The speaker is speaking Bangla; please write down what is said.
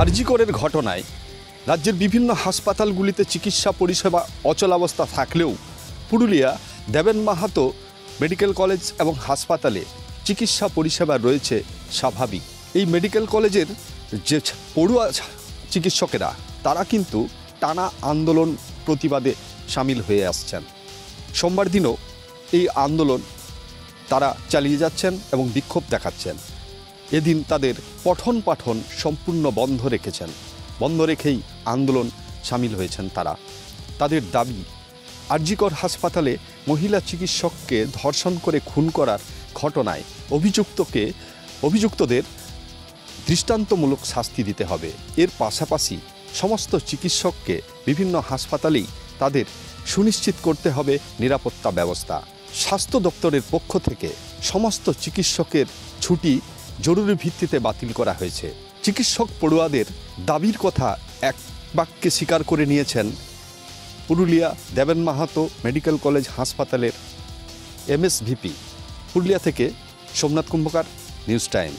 আরজি করের ঘটনায় রাজ্যের বিভিন্ন হাসপাতালগুলিতে চিকিৎসা পরিষেবা অচলাবস্থা থাকলেও পুরুলিয়া দেবেন মাহাতো মেডিকেল কলেজ এবং হাসপাতালে চিকিৎসা পরিষেবা রয়েছে স্বাভাবিক। এই মেডিকেল কলেজের যে পড়ুয়া চিকিৎসকেরা তারা কিন্তু টানা আন্দোলন প্রতিবাদে সামিল হয়ে আসছেন। সোমবার দিনও এই আন্দোলন তারা চালিয়ে যাচ্ছেন এবং বিক্ষোভ দেখাচ্ছেন। এদিন তাদের পঠন পাঠন সম্পূর্ণ বন্ধ রেখেই আন্দোলন সামিল হয়েছেন তারা। তাদের দাবি, আরজিকর হাসপাতালে মহিলা চিকিৎসককে ধর্ষণ করে খুন করার ঘটনায় অভিযুক্তদের দৃষ্টান্তমূলক শাস্তি দিতে হবে। এর পাশাপাশি সমস্ত চিকিৎসককে বিভিন্ন হাসপাতালেই তাদের সুনিশ্চিত করতে হবে নিরাপত্তা ব্যবস্থা। স্বাস্থ্য দপ্তরের পক্ষ থেকে সমস্ত চিকিৎসকের ছুটি জরুরি ভিত্তিতে বাতিল করা হয়েছে। চিকিৎসক পড়ুয়াদের দাবির কথা এক বাক্যে স্বীকার করে নিয়েছেন পুরুলিয়া দেবেন মাহাতো মেডিকেল কলেজ হাসপাতালের এমএসভিপি। পুরুলিয়া থেকে সোমনাথ কুম্ভকার, নিউজ টাইম।